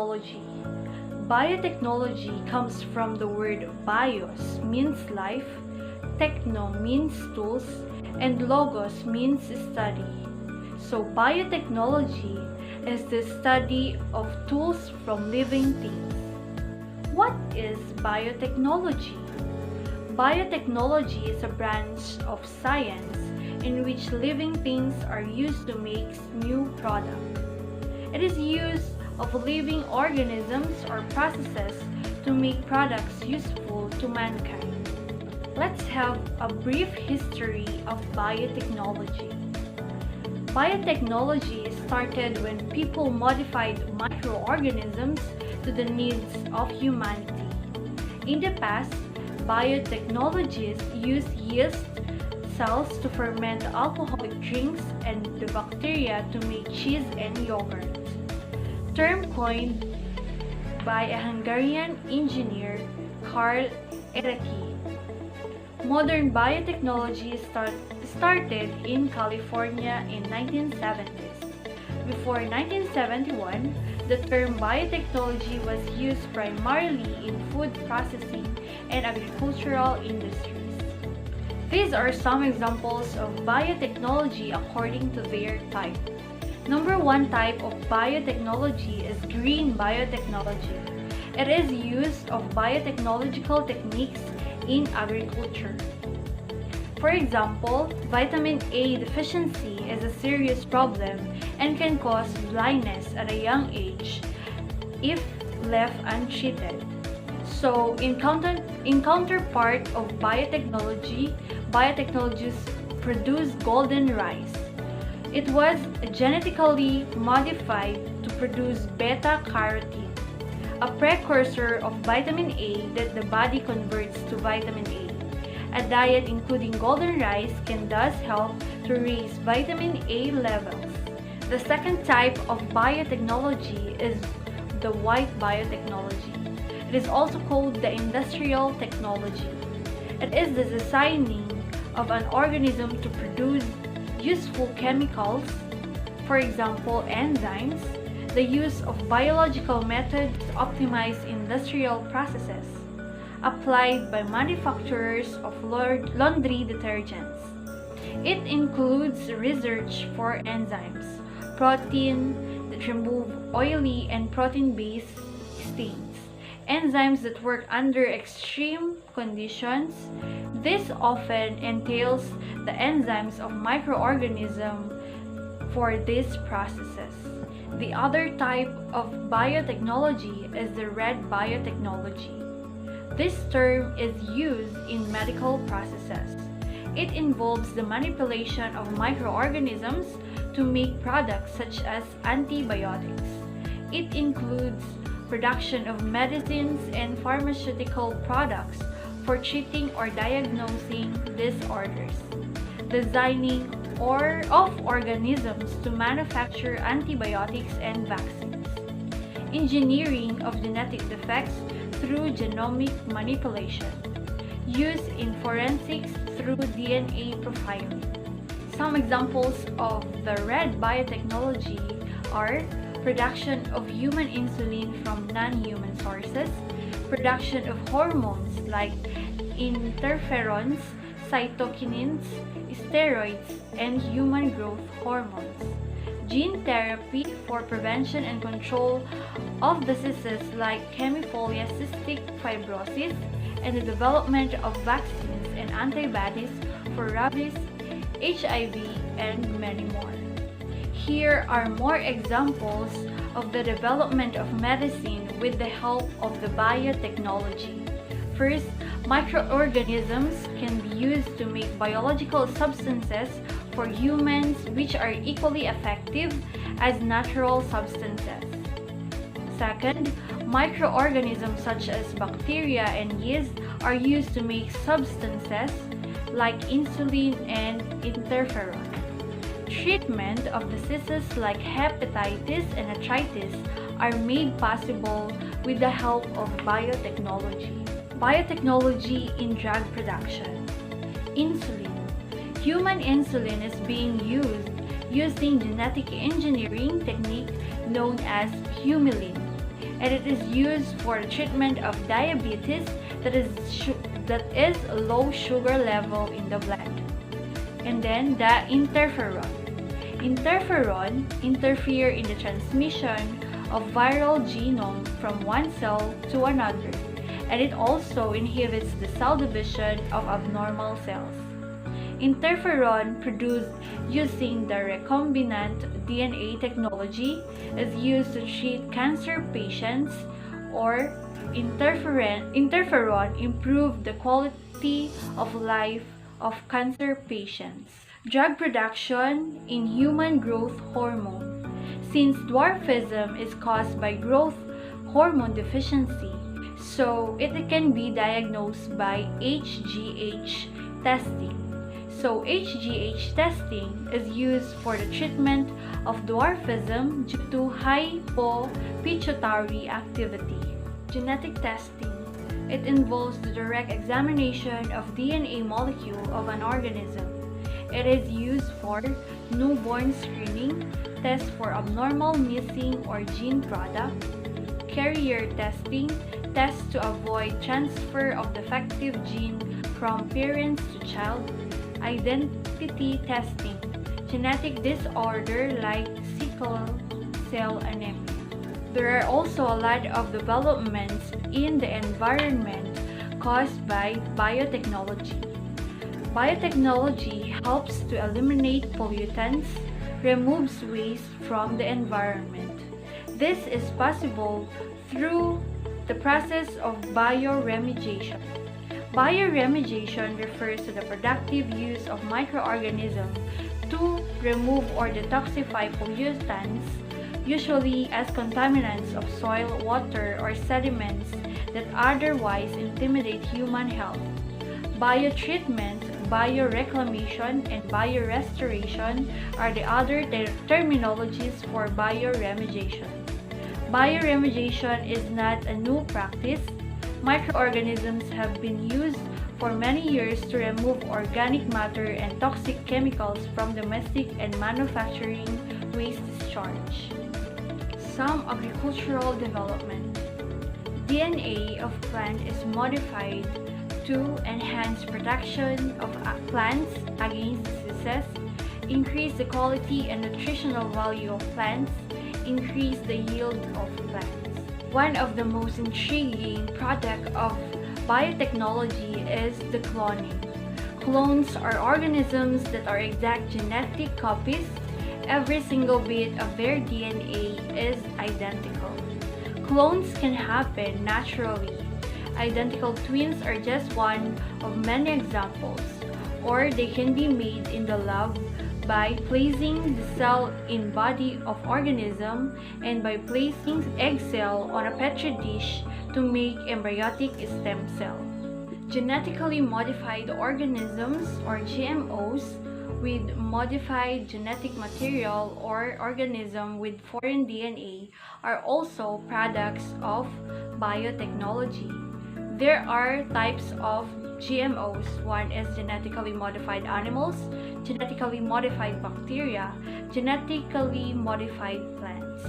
Biotechnology. Biotechnology comes from the word bios means life, techno means tools, and logos means study. So biotechnology is the study of tools from living things. What is biotechnology? Biotechnology is a branch of science in which living things are used to make new products. It is use of living organisms or processes to make products useful to mankind. Let's have a brief history of biotechnology. Biotechnology started when people modified microorganisms to the needs of humanity. In the past, biotechnologists used yeast cells to ferment alcoholic drinks and the bacteria to make cheese and yogurt. Term coined by a Hungarian engineer, Karl Erecki. Modern biotechnology started in California in 1970s. Before 1971, the term biotechnology was used primarily in food processing and agricultural industries. These are some examples of biotechnology according to their type. Number one type of biotechnology is green biotechnology. It is use of biotechnological techniques in agriculture. For example, vitamin A deficiency is a serious problem and can cause blindness at a young age if left untreated. So, in counterpart of biotechnology, biotechnologists produce golden rice. It was genetically modified to produce beta-carotene, a precursor of vitamin A that the body converts to vitamin A. A diet including golden rice can thus help to raise vitamin A levels. The second type of biotechnology is the white biotechnology. It is also called the industrial technology. It is the designing of an organism to produce useful chemicals, for example enzymes, the use of biological methods to optimize industrial processes, applied by manufacturers of laundry detergents. It includes research for enzymes, protein that remove oily and protein-based stains, enzymes that work under extreme conditions. This often entails the enzymes of microorganisms for these processes. The other type of biotechnology is the red biotechnology. This term is used in medical processes. It involves the manipulation of microorganisms to make products such as antibiotics. It includes production of medicines and pharmaceutical products for treating or diagnosing disorders, designing of organisms to manufacture antibiotics and vaccines, engineering of genetic defects through genomic manipulation, use in forensics through DNA profiling. Some examples of the red biotechnology are production of human insulin from non-human sources, production of hormones like interferons, cytokinins, steroids, and human growth hormones, gene therapy for prevention and control of diseases like hemophilia, cystic fibrosis, and the development of vaccines and antibodies for rabies, HIV, and many more. Here are more examples of the development of medicine with the help of the biotechnology. First, microorganisms can be used to make biological substances for humans which are equally effective as natural substances. Second, microorganisms such as bacteria and yeast are used to make substances like insulin and interferon. Treatment of diseases like hepatitis and arthritis are made possible with the help of biotechnology. Biotechnology in drug production. Insulin. Human insulin is being used using genetic engineering technique known as humulin. and it is used for the treatment of diabetes that is low sugar level in the blood. And then the interferon. Interferon interfere in the transmission of viral genome from one cell to another, and it also inhibits the cell division of abnormal cells. Interferon produced using the recombinant DNA technology is used to treat cancer patients, or interferon improve the quality of life of cancer patients. Drug production in human growth hormone. Since dwarfism is caused by growth hormone deficiency, so it can be diagnosed by HGH testing. So HGH testing is used for the treatment of dwarfism due to hypopituitary activity. Genetic testing. It involves the direct examination of DNA molecule of an organism. It is used for newborn screening, tests for abnormal missing or gene product, carrier testing, tests to avoid transfer of defective gene from parents to child, identity testing, genetic disorder like sickle cell anemia. There are also a lot of developments in the environment caused by biotechnology. Biotechnology helps to eliminate pollutants, removes waste from the environment. This is possible through the process of bioremediation. Bioremediation refers to the productive use of microorganisms to remove or detoxify pollutants, usually as contaminants of soil, water, or sediments that otherwise intimidate human health. Biotreatment, bioreclamation, and biorestoration are the other terminologies for bioremediation. Bioremediation is not a new practice. Microorganisms have been used for many years to remove organic matter and toxic chemicals from domestic and manufacturing waste discharge. Some agricultural development. DNA of plant is modified to enhance protection of plants against diseases, increase the quality and nutritional value of plants, increase the yield of plants. One of the most intriguing products of biotechnology is the cloning. Clones are organisms that are exact genetic copies. Every single bit of their DNA is identical. Clones can happen naturally. Identical twins are just one of many examples, or they can be made in the lab by placing the cell in body of organism and by placing egg cell on a petri dish to make embryonic stem cell. Genetically modified organisms, or GMOs, with modified genetic material or organism with foreign DNA are also products of biotechnology. There are types of GMOs. One is genetically modified animals, genetically modified bacteria, genetically modified plants.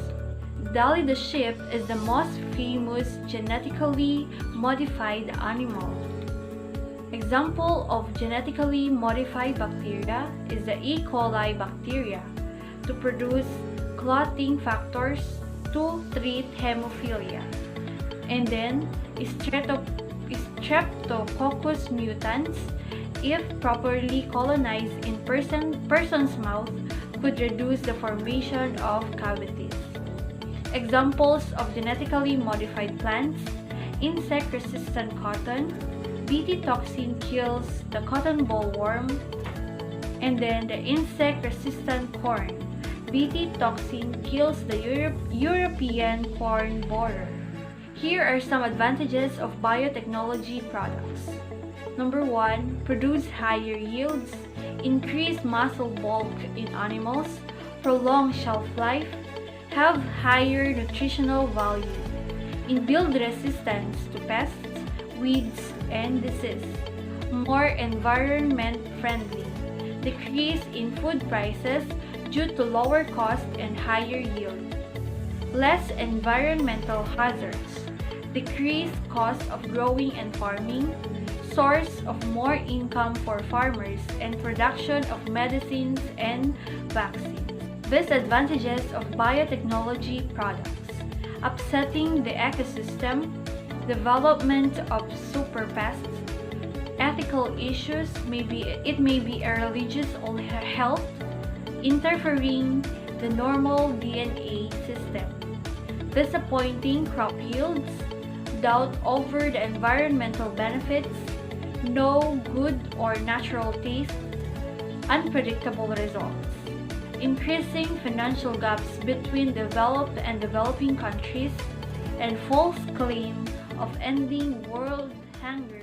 Dolly the sheep is the most famous genetically modified animal. Example of genetically modified bacteria is the E. coli bacteria to produce clotting factors to treat hemophilia. And then Streptococcus mutans, if properly colonized in person's mouth, could reduce the formation of cavities. Examples of genetically modified plants: insect-resistant cotton, Bt toxin kills the cotton bollworm, and then the insect-resistant corn. Bt toxin kills the European corn borer. Here are some advantages of biotechnology products. Number 1, produce higher yields, increase muscle bulk in animals, prolong shelf life, have higher nutritional value, inbuilt resistance to pests, weeds, and disease, more environment friendly, decrease in food prices due to lower cost and higher yield. less environmental hazards, decreased cost of growing and farming, source of more income for farmers, and production of medicines and vaccines. Disadvantages of biotechnology products: upsetting the ecosystem, development of super pests, ethical issues, it may be a religious or health, interfering the normal DNA system, disappointing crop yields, doubt over the environmental benefits, no good or natural taste, unpredictable results, increasing financial gaps between developed and developing countries, and false claim of ending world hunger.